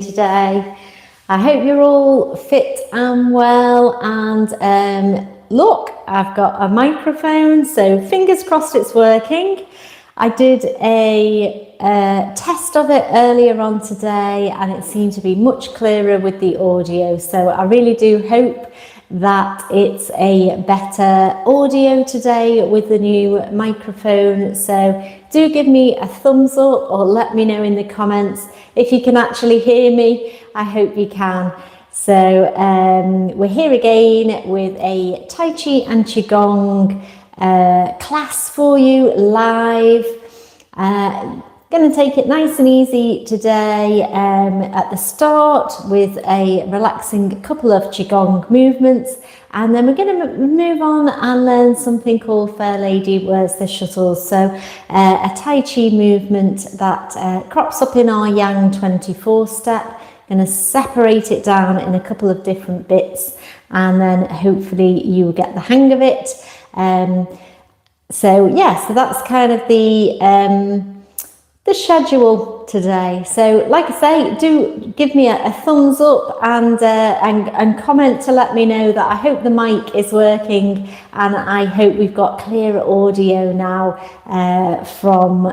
today. I hope you're all fit and well, and look, I've got a microphone, so fingers crossed it's working. I did a test of it earlier on today and it seemed to be much clearer with the audio, so I really do hope that it's a better audio today with the new microphone. So do give me a thumbs up or let me know in the comments if you can actually hear me. I hope you can. So we're here again with a Tai Chi and Qigong class for you live. Going to take it nice and easy today at the start with a relaxing couple of Qigong movements, and then we're going to move on and learn something called Fair Lady Wears the Shuttles. So a Tai Chi movement that crops up in our Yang 24 step. Going to separate it down in a couple of different bits and then hopefully you will get the hang of it. So that's kind of the schedule today. So like I say, do give me a thumbs up and comment to let me know that I hope the mic is working, and I hope we've got clearer audio now from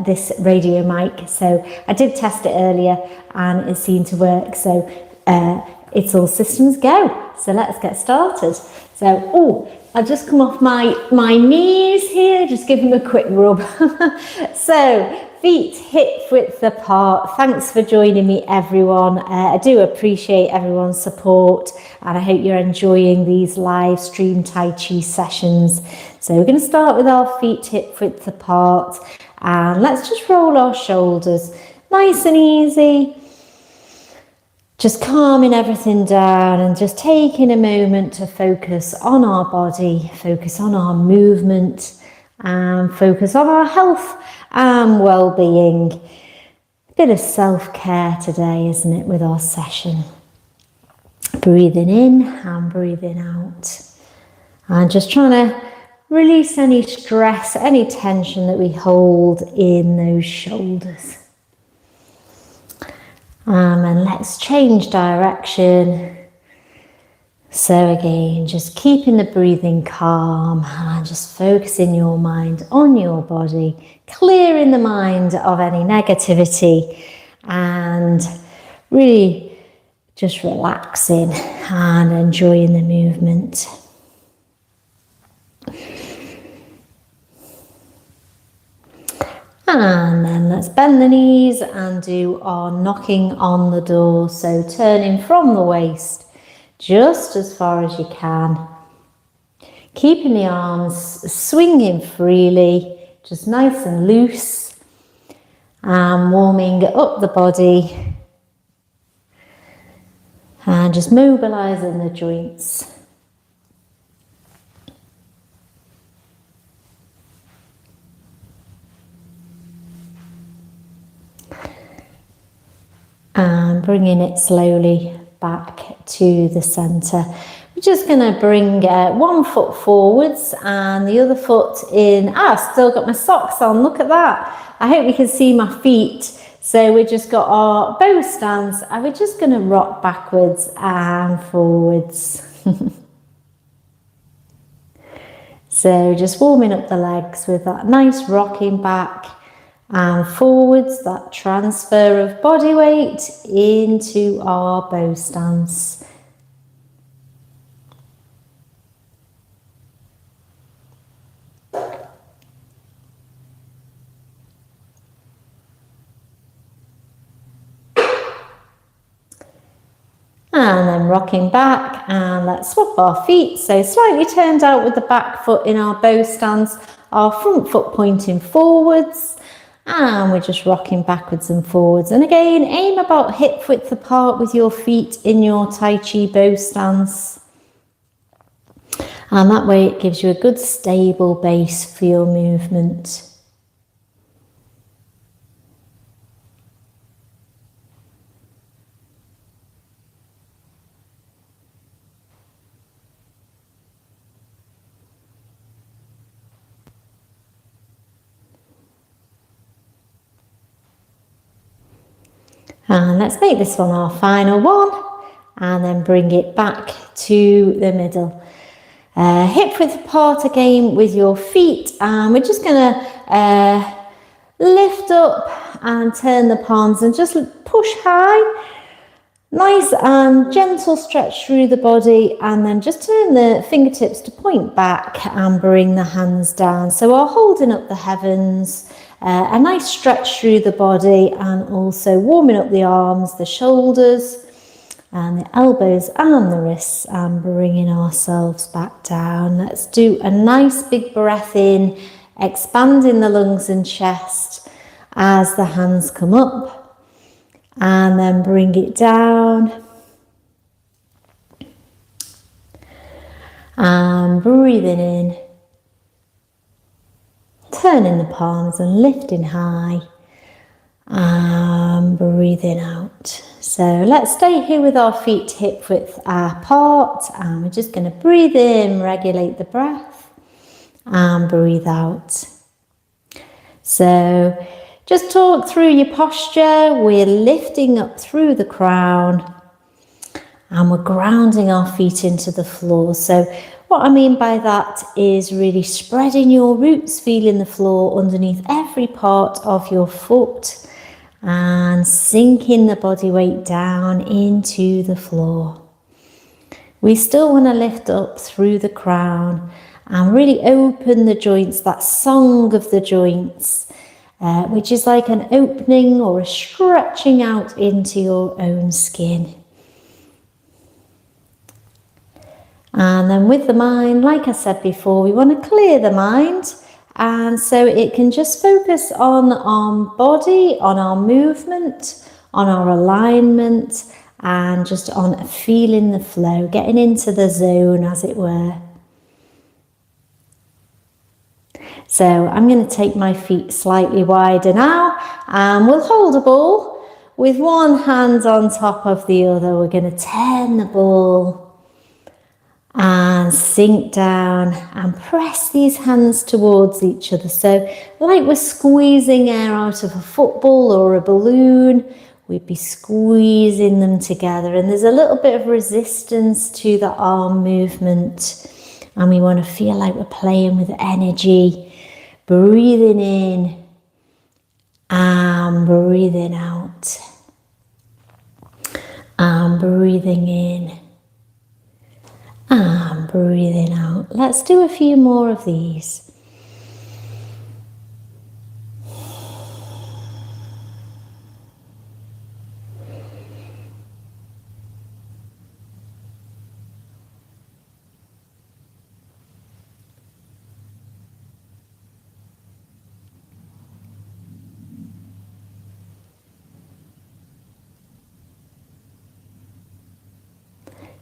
this radio mic. So I did test it earlier and it seemed to work, so it's all systems go. So let's get started. So I'll just come off my knees here, just give them a quick rub. So feet hip width apart. Thanks for joining me, everyone. I do appreciate everyone's support and I hope you're enjoying these live stream Tai Chi sessions. So we're going to start with our feet hip width apart and let's just roll our shoulders nice and easy. Just calming everything down and just taking a moment to focus on our body, focus on our movement, and focus on our health and well-being. A bit of self-care today, isn't it, with our session? Breathing in and breathing out. And just trying to release any stress, any tension that we hold in those shoulders. And let's change direction. So again, just keeping the breathing calm and just focusing your mind on your body, clearing the mind of any negativity and really just relaxing and enjoying the movement. And then let's bend the knees and do our knocking on the door. So turning from the waist just as far as you can. Keeping the arms swinging freely, just nice and loose. And warming up the body. And just mobilizing the joints. And bringing it slowly back to the center. We're just going to bring one foot forwards and the other foot in. Still got my socks on, look at that. I hope you can see my feet. So we've just got our bow stance and we're just going to rock backwards and forwards. So just warming up the legs with that nice rocking back and forwards, that transfer of body weight into our bow stance. And then rocking back, and let's swap our feet. So slightly turned out with the back foot in our bow stance, our front foot pointing forwards. And we're just rocking backwards and forwards. And again, aim about hip width apart with your feet in your Tai Chi bow stance. And that way it gives you a good stable base for your movement. And let's make this one our final one, and then bring it back to the middle. Hip width apart again with your feet, and we're just going to lift up and turn the palms and just push high. Nice and gentle stretch through the body, and then just turn the fingertips to point back and bring the hands down. So we're holding up the heavens, a nice stretch through the body, and also warming up the arms, the shoulders, and the elbows and the wrists, and bringing ourselves back down. Let's do a nice big breath in, expanding the lungs and chest as the hands come up. And then bring it down. And breathing in. Turning the palms and lifting high. And breathing out. So let's stay here with our feet hip width apart. And we're just going to breathe in, regulate the breath. And breathe out. So just talk through your posture. We're lifting up through the crown and we're grounding our feet into the floor. So what I mean by that is really spreading your roots, feeling the floor underneath every part of your foot and sinking the body weight down into the floor. We still want to lift up through the crown and really open the joints, that song of the joints. Which is like an opening or a stretching out into your own skin. And then with the mind, like I said before, we want to clear the mind. And so it can just focus on our body, on our movement, on our alignment, and just on feeling the flow, getting into the zone, as it were. So I'm going to take my feet slightly wider now, and we'll hold a ball with one hand on top of the other. We're going to turn the ball and sink down and press these hands towards each other. So like we're squeezing air out of a football or a balloon, we'd be squeezing them together. And there's a little bit of resistance to the arm movement. And we want to feel like we're playing with energy. Breathing in and breathing out. And breathing in and breathing out. Let's do a few more of these.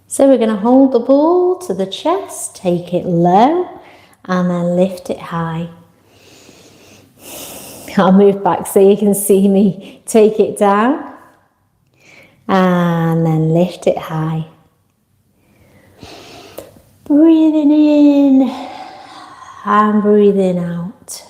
So we're going to hold the ball to the chest, take it low, and then lift it high. I'll move back so you can see me take it down, and then lift it high. Breathing in, and breathing out.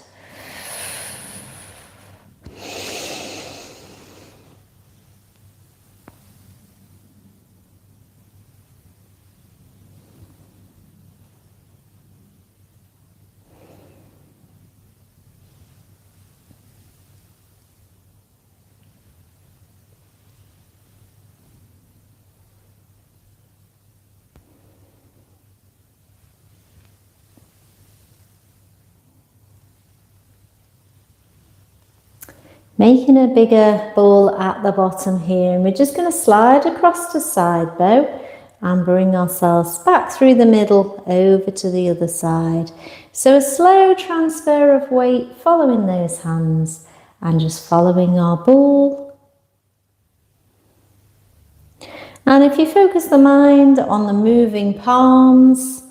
Making a bigger ball at the bottom here, and we're just going to slide across the side bow and bring ourselves back through the middle over to the other side. So a slow transfer of weight following those hands and just following our ball. And if you focus the mind on the moving palms,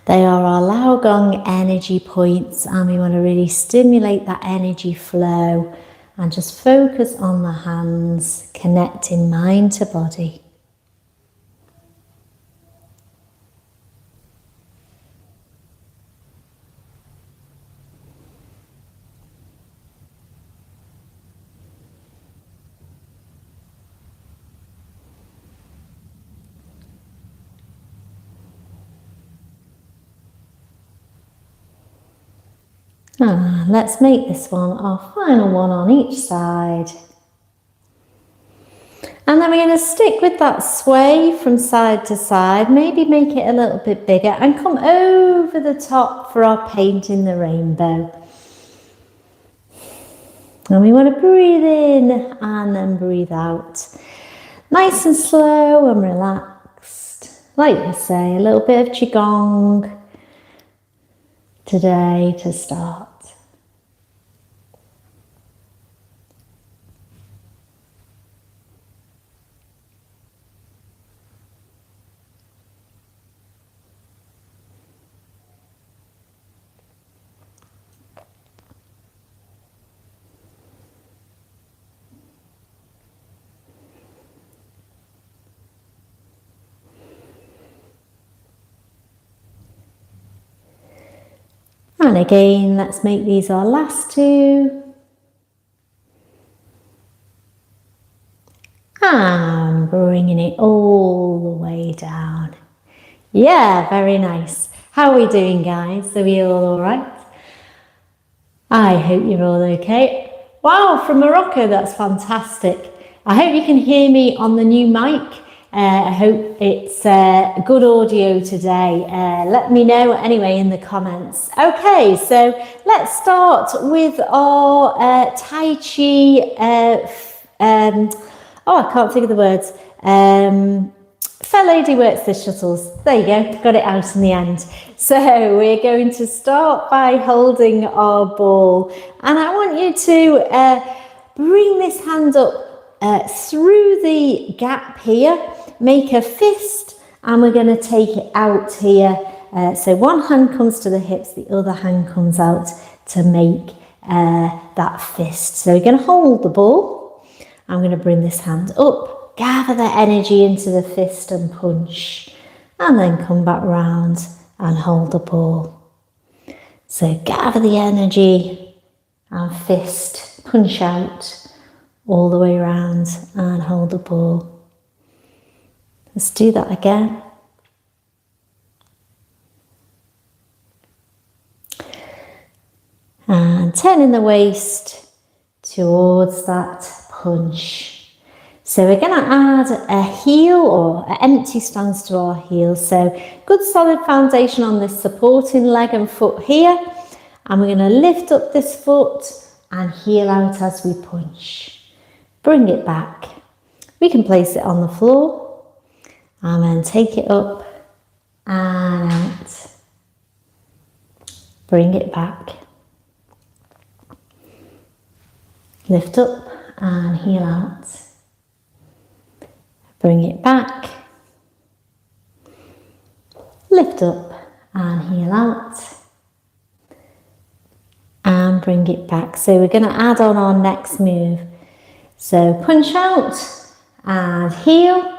they are our Lao Gong energy points, and we want to really stimulate that energy flow and just focus on the hands, connecting mind to body. Let's make this one our final one on each side. And then we're going to stick with that sway from side to side, maybe make it a little bit bigger and come over the top for our paint in the rainbow. And we want to breathe in and then breathe out. Nice and slow and relaxed. Like we say, a little bit of Qigong today to start. And again, let's make these our last two. And bringing it all the way down. Yeah, very nice. How are we doing, guys? Are we all right? I hope you're all okay. Wow, from Morocco, that's fantastic. I hope you can hear me on the new mic. I hope it's good audio today. Let me know anyway in the comments. Okay, so let's start with our Tai Chi, I can't think of the words. Fair lady works the shuttles. There you go, got it out in the end. So we're going to start by holding our ball. And I want you to bring this hand up through the gap here, make a fist, and we're going to take it out here. So one hand comes to the hips, the other hand comes out to make that fist. So we're going to hold the ball. I'm going to bring this hand up, gather the energy into the fist and punch, and then come back round and hold the ball. So gather the energy and fist, punch out all the way around and hold the ball. Let's do that again. And turning the waist towards that punch. So we're going to add a heel or an empty stance to our heel. So good solid foundation on this supporting leg and foot here. And we're going to lift up this foot and heel out as we punch. Bring it back. We can place it on the floor and then take it up and out. Bring it back. Lift up and heel out. Bring it back. Lift up and heel out. And bring it back. So we're going to add on our next move. So punch out and heel.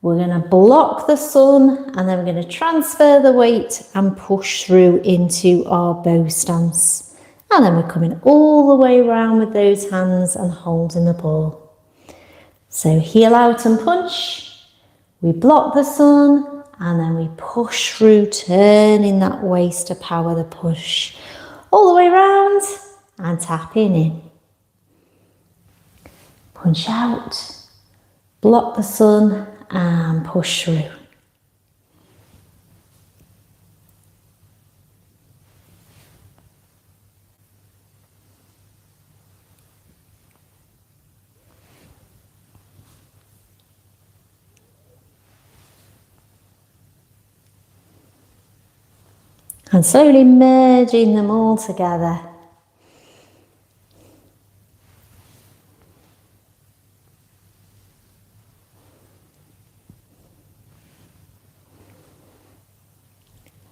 We're going to block the sun and then we're going to transfer the weight and push through into our bow stance. And then we're coming all the way around with those hands and holding the ball. So heel out and punch. We block the sun and then we push through, turning that waist to power the push. All the way around and tapping in. Punch out, block the sun and push through. And slowly merging them all together.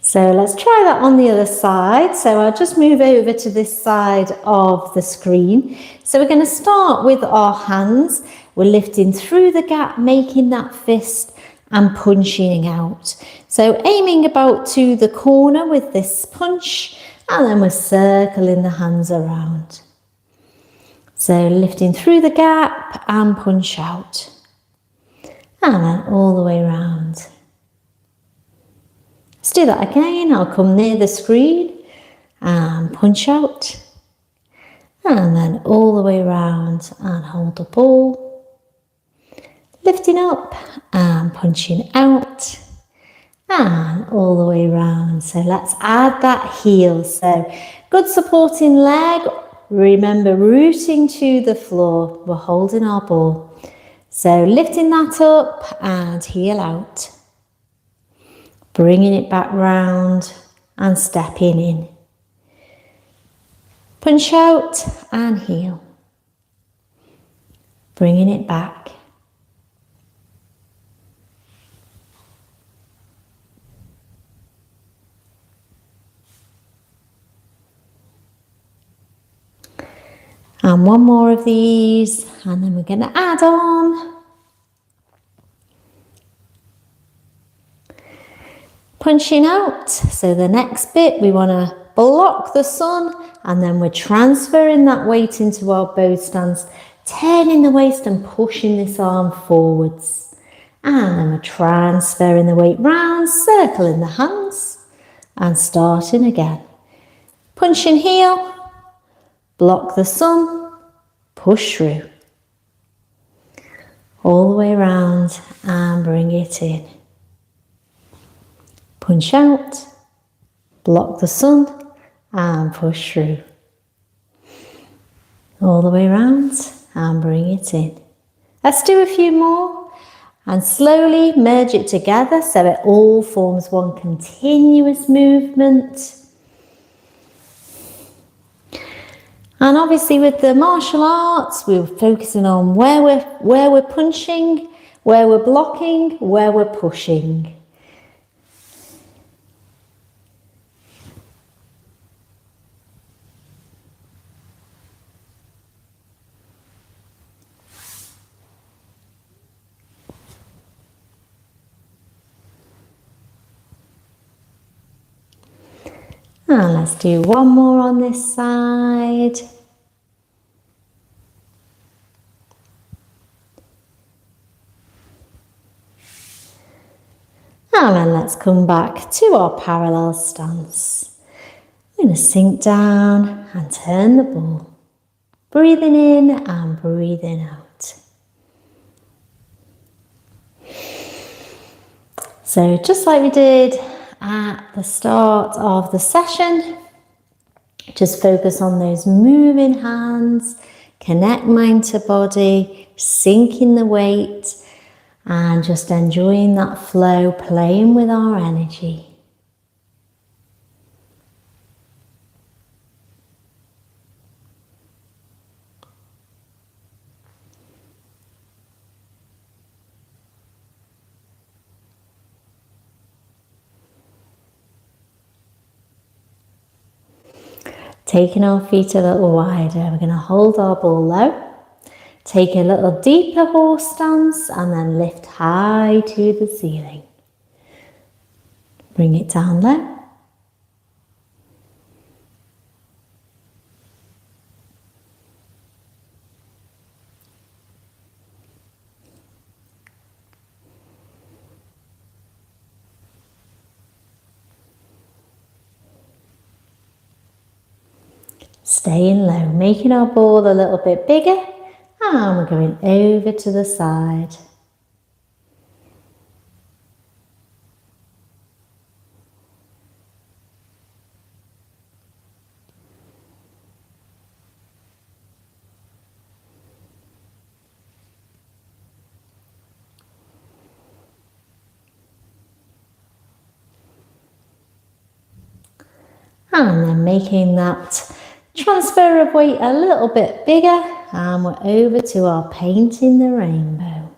So let's try that on the other side. So I'll just move over to this side of the screen. So we're going to start with our hands. We're lifting through the gap, making that fist and punching out. So aiming about to the corner with this punch, and then we're circling the hands around. So lifting through the gap and punch out. And then all the way around. Let's do that again. I'll come near the screen and punch out. And then all the way around and hold the ball. Lifting up and punching out. And all the way around. So let's add that heel. So good supporting leg. Remember, rooting to the floor. We're holding our ball. So lifting that up and heel out. Bringing it back round and stepping in. Punch out and heel. Bringing it back. And one more of these, and then we're going to add on. Punching out. So the next bit, we want to block the sun, and then we're transferring that weight into our bow stance, turning the waist and pushing this arm forwards. And then we're transferring the weight round, circling the hands, and starting again. Punching heel, block the sun, push through. All the way around and bring it in. Punch out, block the sun and push through. All the way around and bring it in. Let's do a few more and slowly merge it together so it all forms one continuous movement. And obviously with the martial arts, we're focusing on where we're punching, where we're blocking, where we're pushing. And let's do one more on this side. And then let's come back to our parallel stance. We're going to sink down and turn the ball. Breathing in and breathing out. So just like we did at the start of the session, just focus on those moving hands, connect mind to body, sinking the weight, and just enjoying that flow, playing with our energy. Taking our feet a little wider, we're going to hold our ball low, take a little deeper horse stance and then lift high to the ceiling. Bring it down low. Staying low, making our ball a little bit bigger, and we're going over to the side. And then making that transfer of weight a little bit bigger, and we're over to our painting the rainbow.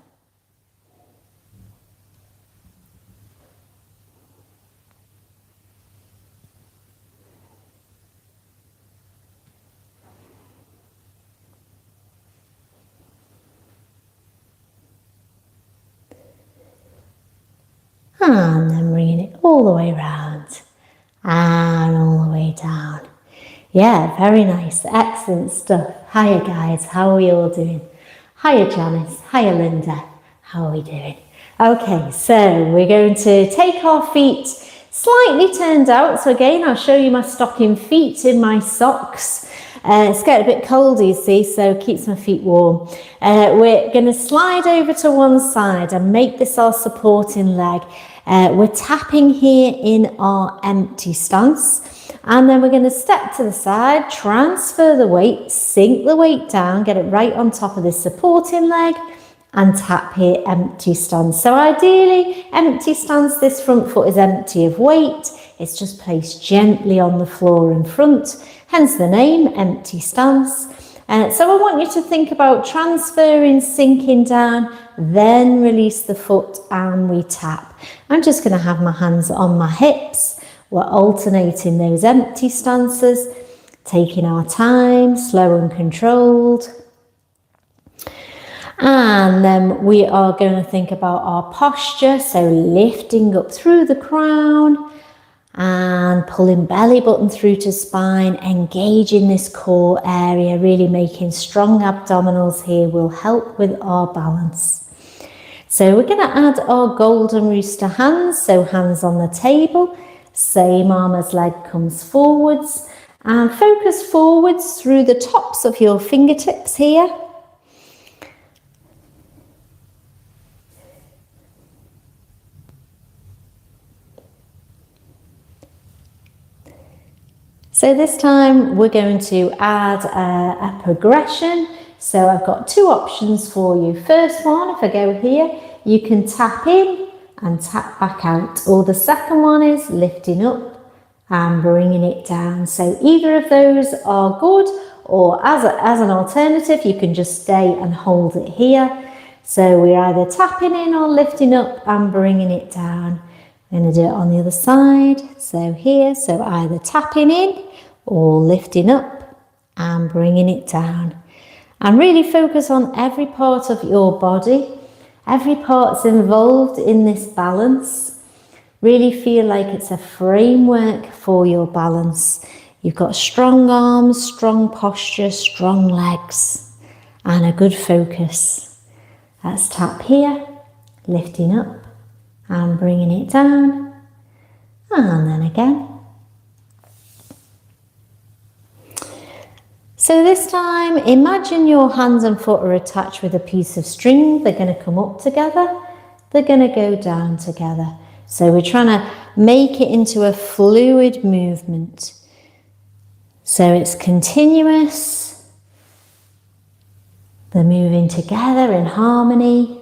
And then bringing it all the way around and all the way down. Yeah, very nice. Excellent stuff. Hiya guys, how are we all doing? Hiya Janice, hiya Linda, how are we doing? Okay, so we're going to take our feet Slightly turned out, so again, I'll show you my stocking feet in my socks. It's getting a bit cold, you see, so it keeps my feet warm. We're going to slide over to one side and make this our supporting leg. We're tapping here in our empty stance, and then we're going to step to the side, transfer the weight, sink the weight down, get it right on top of this supporting leg, and tap here, empty stance. So ideally, empty stance, this front foot is empty of weight. It's just placed gently on the floor in front, hence the name, empty stance. So I want you to think about transferring, sinking down, then release the foot and we tap. I'm just going to have my hands on my hips. We're alternating those empty stances, taking our time, slow and controlled. And then we are going to think about our posture, so lifting up through the crown and pulling belly button through to spine, engaging this core area, really making strong abdominals here will help with our balance. So we're going to add our golden rooster hands, so hands on the table, same arm as leg comes forwards, and focus forwards through the tops of your fingertips here. So this time we're going to add a progression. So I've got two options for you. First one, if I go here, you can tap in and tap back out. Or the second one is lifting up and bringing it down. So either of those are good, or as an alternative, you can just stay and hold it here. So we're either tapping in or lifting up and bringing it down. I'm going to do it on the other side. So here, so either tapping in or lifting up and bringing it down. And really focus on every part of your body, every part's involved in this balance. Really feel like it's a framework for your balance. You've got strong arms, strong posture, strong legs, and a good focus. Let's tap here, lifting up and bringing it down, and then again. So this time, imagine your hands and foot are attached with a piece of string. They're going to come up together, they're going to go down together. So we're trying to make it into a fluid movement. So it's continuous, they're moving together in harmony.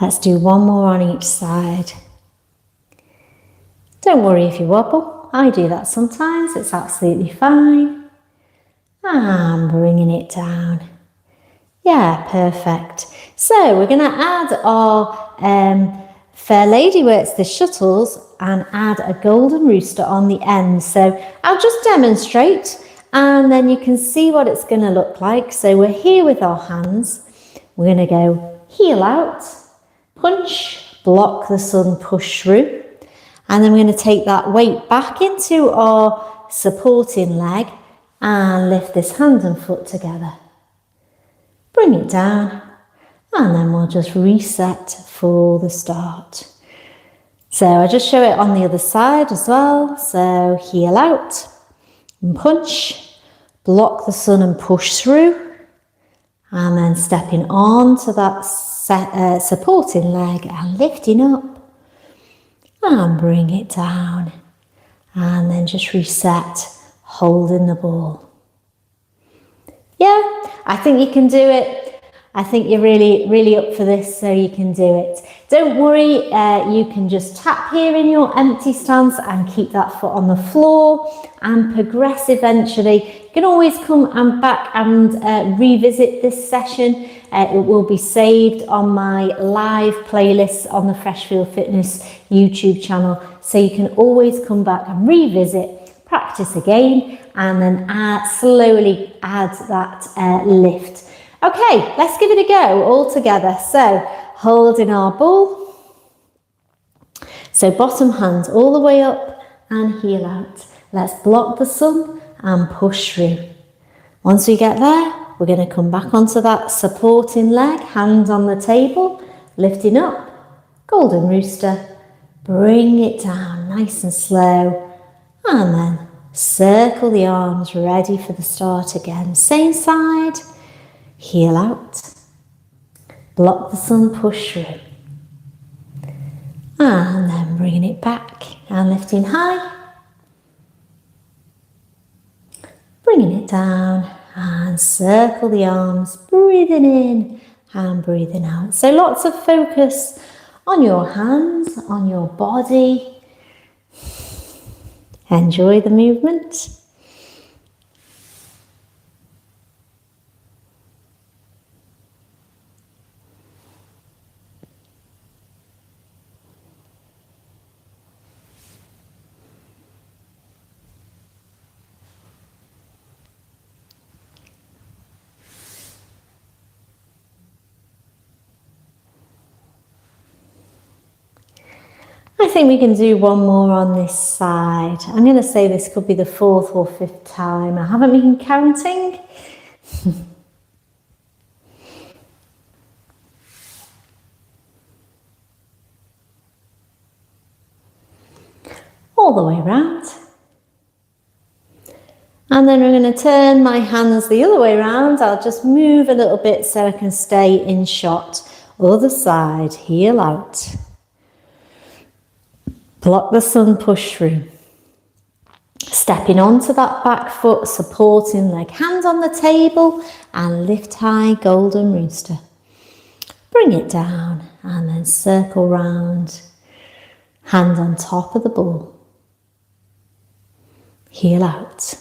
Let's do one more on each side. Don't worry if you wobble. I do that sometimes. It's absolutely fine. And bringing it down. Yeah, perfect. So we're going to add our Fair Lady Works the shuttles and add a golden rooster on the end. So I'll just demonstrate and then you can see what it's going to look like. So we're here with our hands. We're going to go heel out. Punch, block the sun, push through. And then we're going to take that weight back into our supporting leg and lift this hand and foot together. Bring it down. And then we'll just reset for the start. So I just show it on the other side as well. So heel out and punch, block the sun and push through. And then stepping on to that supporting leg and lifting up and bring it down and then just reset, holding the ball. Yeah, I think you can do it. I think you're really up for this, so you can do it. Don't worry, you can just tap here in your empty stance and keep that foot on the floor and progress eventually. You can always come and back and revisit this session. It will be saved on my live playlist on the Freshfield Fitness YouTube channel. So you can always come back and revisit, practice again, and then slowly add that lift. Okay, let's give it a go all together. So holding our ball. So bottom hand all the way up and heel out. Let's block the sun and push through. Once we get there, we're going to come back onto that supporting leg, hands on the table, lifting up, golden rooster, bring it down nice and slow, and then circle the arms, ready for the start again. Same side, heel out, block the sun, push through, and then bringing it back and lifting high, bringing it down and circle the arms, breathing in and breathing out. So lots of focus on your hands, on your body. Enjoy the movement. I think we can do one more on this side. I'm going to say this could be the 4th or 5th time. I haven't been counting. All the way around. And then we're going to turn my hands the other way around. I'll just move a little bit so I can stay in shot. Other side, heel out. Block the sun, push through. Stepping onto that back foot, supporting leg, hands on the table and lift high, golden rooster. Bring it down and then circle round. Hand on top of the ball. Heel out.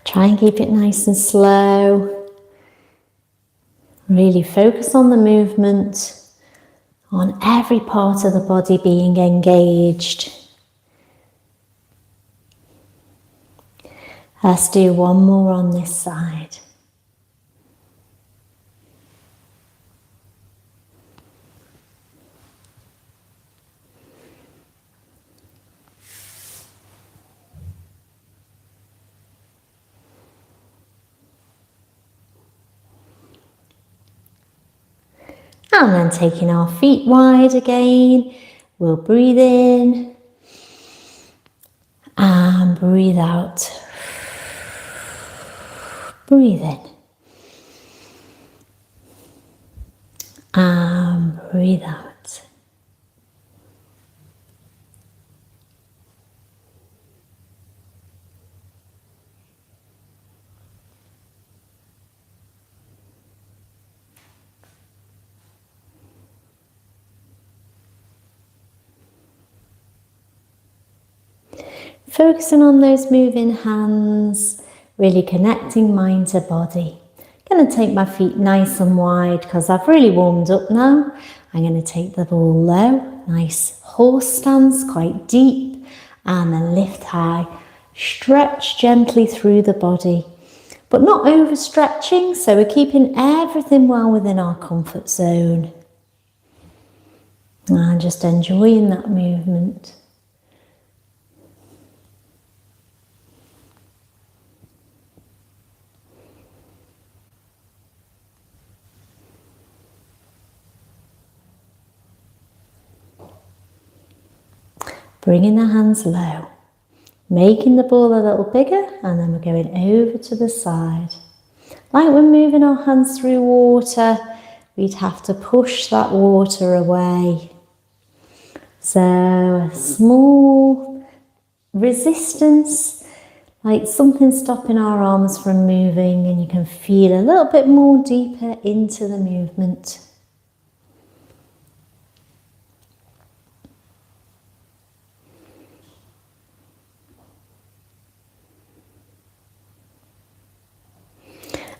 Try and keep it nice and slow. Really focus on the movement, on every part of the body being engaged. Let's do one more on this side. And then taking our feet wide again, we'll breathe in and breathe out. Breathe in and breathe out. Focusing on those moving hands, really connecting mind to body. I'm going to take my feet nice and wide because I've really warmed up now. I'm going to take the ball low, nice horse stance, quite deep, and then lift high. Stretch gently through the body, but not overstretching, so we're keeping everything well within our comfort zone. And just enjoying that movement. Bringing the hands low, making the ball a little bigger, and then we're going over to the side. Like we're moving our hands through water, we'd have to push that water away. So a small resistance, like something stopping our arms from moving, and you can feel a little bit more deeper into the movement.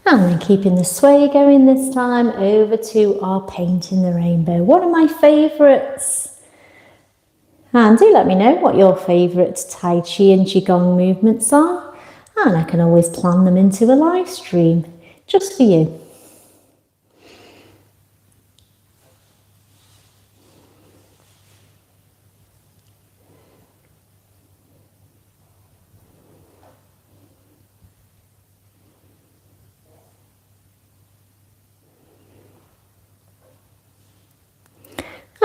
And then keeping the sway going this time, over to our painting the rainbow. One of my favourites. And do let me know what your favourite Tai Chi and Qigong movements are. And I can always plan them into a live stream, just for you.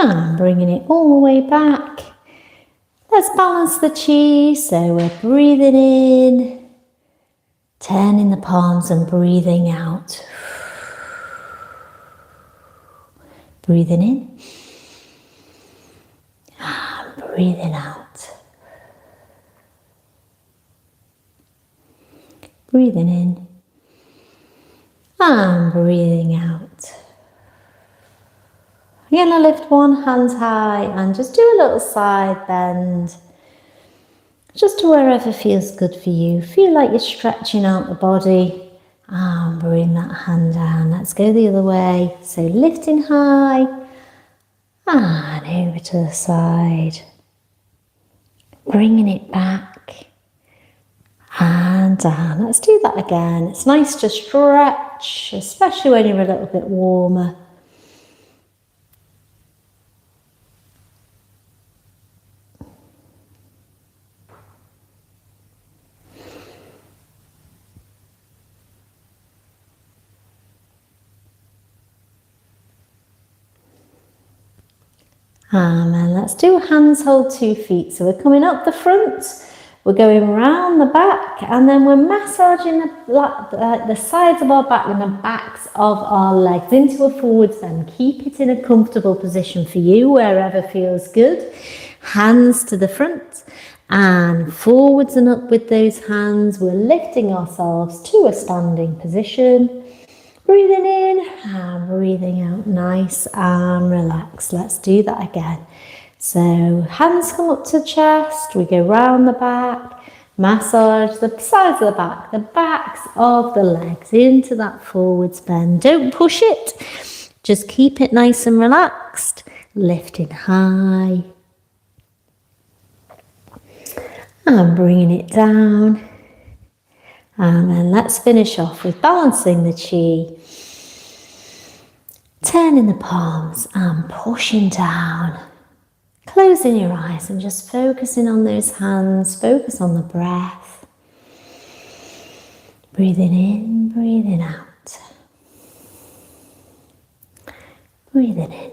And bringing it all the way back. Let's balance the chi. So we're breathing in, turning the palms and breathing out. Breathing in and breathing out. Breathing in and breathing out. You're going to lift one hand high and just do a little side bend. Just to wherever feels good for you. Feel like you're stretching out the body. And bring that hand down. Let's go the other way. So lifting high and over to the side. Bringing it back and down. Let's do that again. It's nice to stretch, especially when you're a little bit warmer. And then let's do hands hold 2 feet. So we're coming up the front, we're going round the back, and then we're massaging the sides of our back and the backs of our legs into a forward bend. Keep it in a comfortable position for you, wherever feels good. Hands to the front and forwards and up with those hands. We're lifting ourselves to a standing position. Breathing in and breathing out, nice and relaxed. Let's do that again. So hands come up to chest, we go round the back, massage the sides of the back, the backs of the legs into that forwards bend. Don't push it, just keep it nice and relaxed. Lifting high and bringing it down. And then let's finish off with balancing the chi. Turning the palms and pushing down. Closing your eyes and just focusing on those hands. Focus on the breath. Breathing in, breathing out. Breathing in.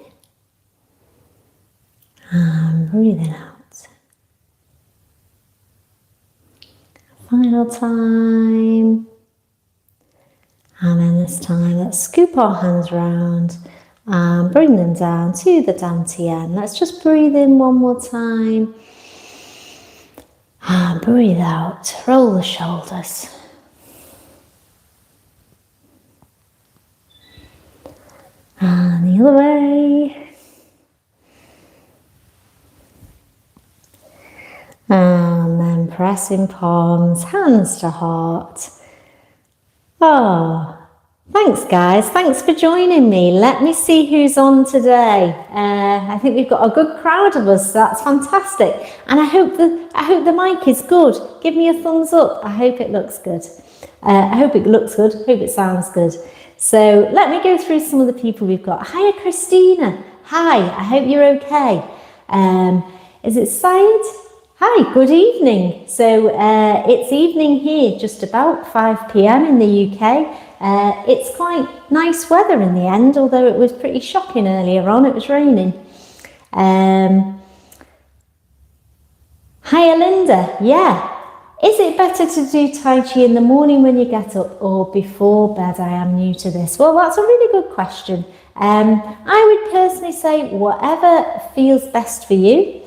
And breathing out. Final time. And then this time, let's scoop our hands round and bring them down to the dantian. Let's just breathe in one more time. And breathe out. Roll the shoulders. And the other way. And then pressing palms, hands to heart. Oh, thanks guys. Thanks for joining me. Let me see who's on today. I think we've got a good crowd of us. So that's fantastic. And I hope the mic is good. Give me a thumbs up. I hope it looks good. I hope it looks good. Hope it sounds good. So let me go through some of the people we've got. Hiya, Christina. Hi. I hope you're okay. Is it Syed? Hi, good evening. So it's evening here, just about 5 p.m. in the UK. It's quite nice weather in the end, although it was pretty shocking earlier on. It was raining. Hiya, Linda. Yeah. Is it better to do Tai Chi in the morning when you get up or before bed? I am new to this. Well, that's a really good question. I would personally say whatever feels best for you.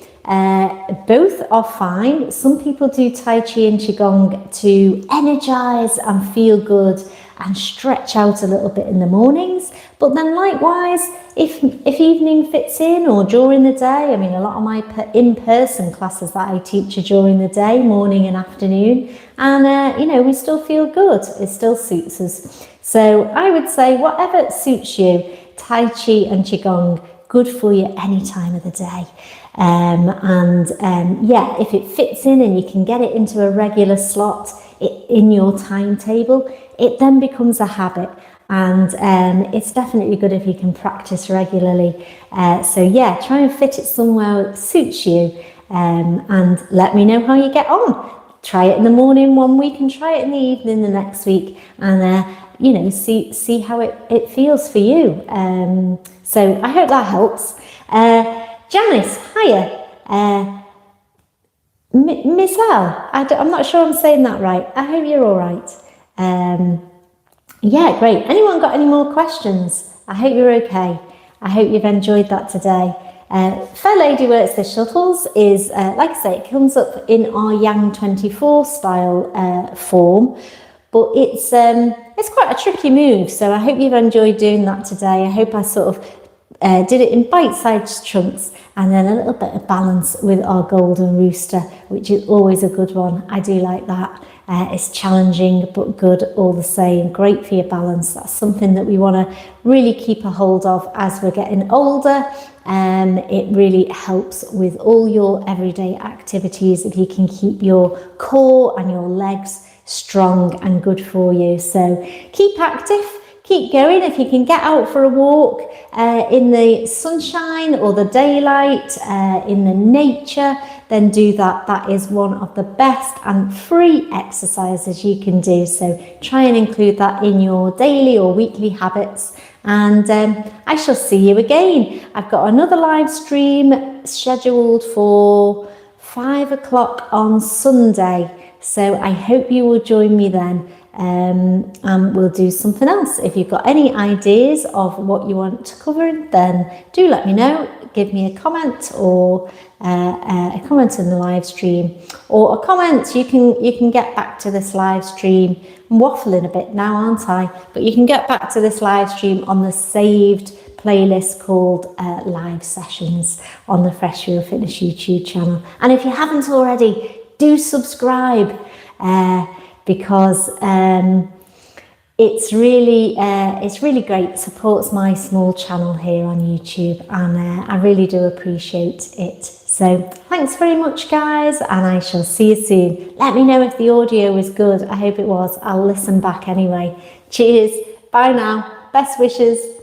Both are fine. Some people do Tai Chi and Qigong to energize and feel good and stretch out a little bit in the mornings. But then likewise, if evening fits in or during the day, I mean, a lot of my in-person classes that I teach are during the day, morning and afternoon. And, we still feel good. It still suits us. So I would say whatever suits you, Tai Chi and Qigong, good for you any time of the day. Yeah, if it fits in and you can get it into a regular slot in your timetable, it then becomes a habit. And it's definitely good if you can practice regularly. So yeah, try and fit it somewhere that suits you, and let me know how you get on. Try it in the morning one week and try it in the evening the next week, and you know, see how it feels for you. So I hope that helps. Janice, hiya. Miss L, I'm not sure I'm saying that right. I hope you're all right. Yeah, great. Anyone got any more questions? I hope you're okay. I hope you've enjoyed that today. Fair Lady Works the Shuttles is, like I say, it comes up in our Yang 24 style form, but it's quite a tricky move. So I hope you've enjoyed doing that today. I hope I sort of did it in bite-sized chunks, and then a little bit of balance with our golden rooster, which is always a good one. I do like that. It's challenging but good all the same. Great for your balance. That's something that we want to really keep a hold of as we're getting older. It really helps with all your everyday activities if you can keep your core and your legs strong and good for you. So keep active. Keep going. If you can get out for a walk in the sunshine or the daylight, in the nature, then do that. That is one of the best and free exercises you can do. So try and include that in your daily or weekly habits. And I shall see you again. I've got another live stream scheduled for 5 o'clock on Sunday. So I hope you will join me then. And we'll do something else. If you've got any ideas of what you want to cover, then do let me know. Give me a comment, or a comment in the live stream, or a comment. You can get back to this live stream. I'm waffling a bit now, aren't I? But you can get back to this live stream on the saved playlist called Live Sessions on the Freshfield Fitness YouTube channel. And if you haven't already, do subscribe. Because it's really great. It supports my small channel here on YouTube, and I really do appreciate it. So thanks very much, guys, and I shall see you soon. Let me know if the audio was good. I hope it was. I'll listen back anyway. Cheers. Bye now. Best wishes.